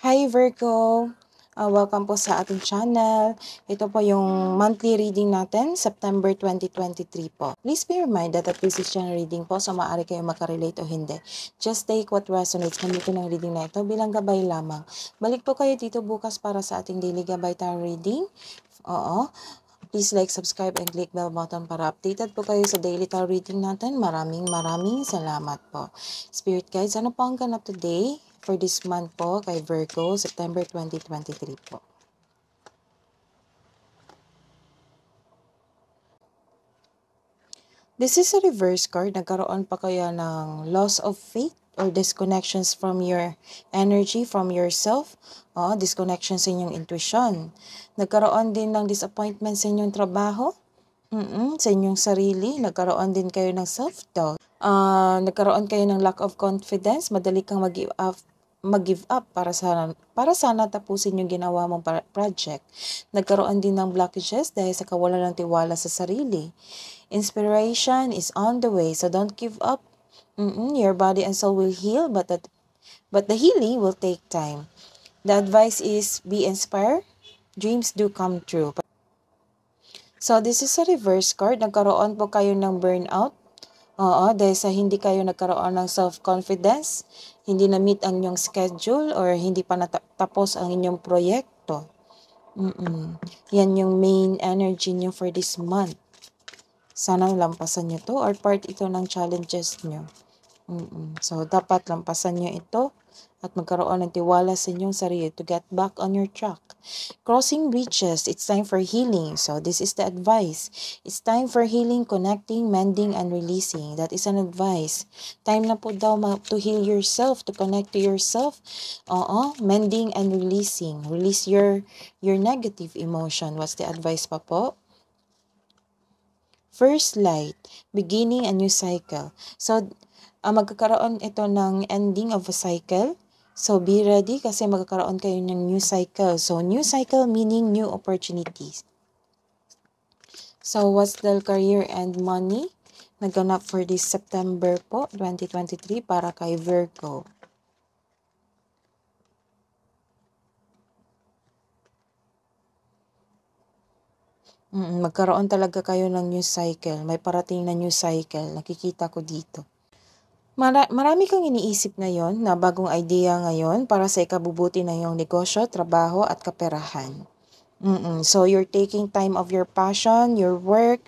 Hi Virgo! Welcome po sa ating channel. Ito po yung monthly reading natin, September 2023 po. Please bear in mind that this is general reading po, so maaari kayo makarelate o hindi. Just take what resonates. Gamitin ng reading na ito bilang gabay lamang. Balik po kayo dito bukas para sa ating daily gabay tarot reading. Oo. Please like, subscribe, and click bell button para updated po kayo sa daily tarot reading natin. Maraming salamat po. Spirit guides, ano po ang ganap today for this month po kay Virgo, September 2023 po? This is a reverse card. Nagkaroon pa kaya ng loss of faith or disconnections from your energy, from yourself. Disconnection sa inyong intuition. Nagkaroon din ng disappointment sa inyong trabaho. Sa inyong sarili. Nagkaroon din kayo ng self-doubt. Nagkaroon kayo ng lack of confidence. Madali kang mag-give up para sana tapusin yung ginawa mong project. Nagkaroon din ng blockages dahil sa kawalan ng tiwala sa sarili. Inspiration is on the way, so don't give up. Your body and soul will heal, but the healing will take time. The advice is be inspired. Dreams do come true. So this is a reverse card. Nagkaroon po kayo ng burnout. Dahil sa hindi kayo nagkaroon ng self-confidence, hindi na-meet ang inyong schedule, or hindi pa natapos ang inyong proyekto. Yan yung main energy nyo for this month. Sana lampasan nyo to, or part ito ng challenges nyo. So, dapat lampasan nyo ito at magkaroon ng tiwala sa inyong sarili to get back on your track. Crossing bridges, it's time for healing. So, this is the advice. It's time for healing, connecting, mending, and releasing. That is an advice. Time na po daw to heal yourself, to connect to yourself. Mending and releasing. Release your negative emotion. What's the advice pa po? First light, beginning a new cycle. So, magkakaroon ito ng ending of a cycle. So, be ready kasi magkakaroon kayo ng new cycle. So, new cycle meaning new opportunities. So, what's the career and money? Naganap for this September po, 2023 para kay Virgo. Magkaroon talaga kayo ng new cycle. May parating na new cycle. Nakikita ko dito. Marami kang iniisip ngayon na bagong idea ngayon para sa ikabubuti na iyong negosyo, trabaho at kaperahan. So you're taking time of your passion, your work,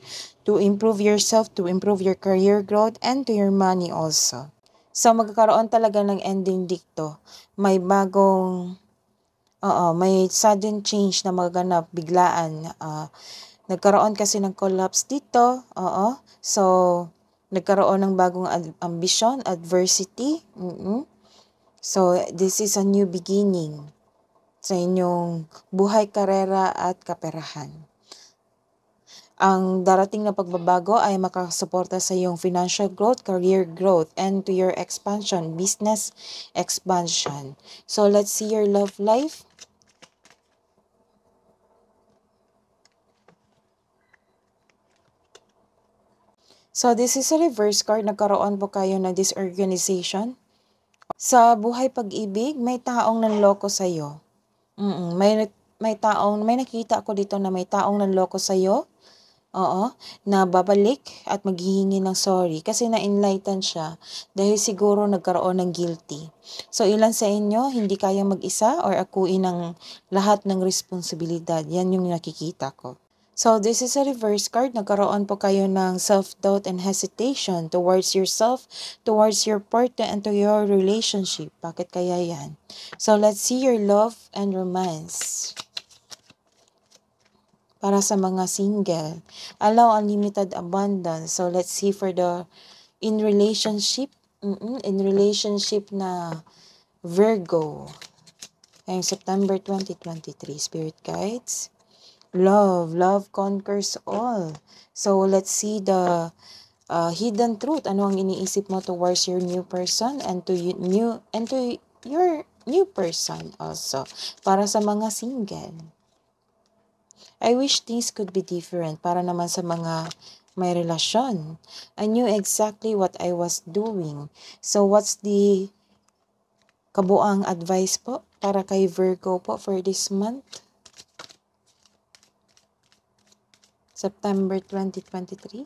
to improve yourself, to improve your career growth, and to your money also. So magkakaroon talaga ng ending dito. May bagong, may sudden change na maganap, biglaan. Nagkaroon kasi ng collapse dito. So, nagkaroon ng bagong ambition, adversity. So, this is a new beginning sa inyong buhay, karera at kaperahan. Ang darating na pagbabago ay makasuporta sa iyong financial growth, career growth, and to your expansion, business expansion. So, let's see your love life. So, this is a reverse card. Nagkaroon po kayo ng disorganization. Sa buhay pag-ibig, may taong nanloko sa'yo. May nakita ako dito na may taong nanloko sa'yo. Na babalik at maghihingi ng sorry kasi na-enlighten siya dahil siguro nagkaroon ng guilty. So, ilan sa inyo hindi kayang mag-isa or akuin ng lahat ng responsibilidad. Yan yung nakikita ko. So, this is a reverse card. Nagkaroon po kayo ng self-doubt and hesitation towards yourself, towards your partner, and to your relationship. Bakit kaya yan? So, let's see your love and romance. Para sa mga single, allow unlimited abundance. So, let's see for the in relationship na Virgo. Ngayong September 2023, Spirit Guides. Love conquers all. So, let's see the hidden truth. Ano ang iniisip mo towards your new person and to your new person also. Para sa mga single. I wish things could be different. Para naman sa mga may relasyon. I knew exactly what I was doing. So, what's the kabuang advice po para kay Virgo po for this month. September 2023.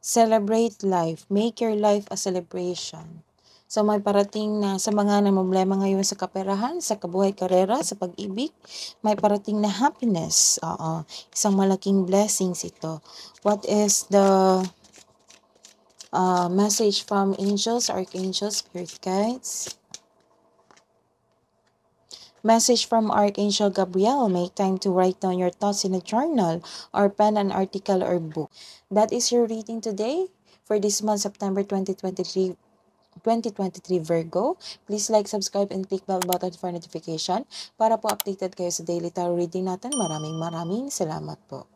Celebrate life. Make your life a celebration. So may parating na sa mga namumblema ngayon sa kaperahan, sa kabuhay karera, sa pag-ibig, may parating na happiness. Oo, isang malaking blessings ito. What is the message from angels, archangels, spirit guides? Message from Archangel Gabriel. Make time to write down your thoughts in a journal or pen an article or book. That is your reading today for this month, September 2023 Virgo. Please like, subscribe, and click bell button for notification para po updated kayo sa daily tarot reading natin. Maraming salamat po.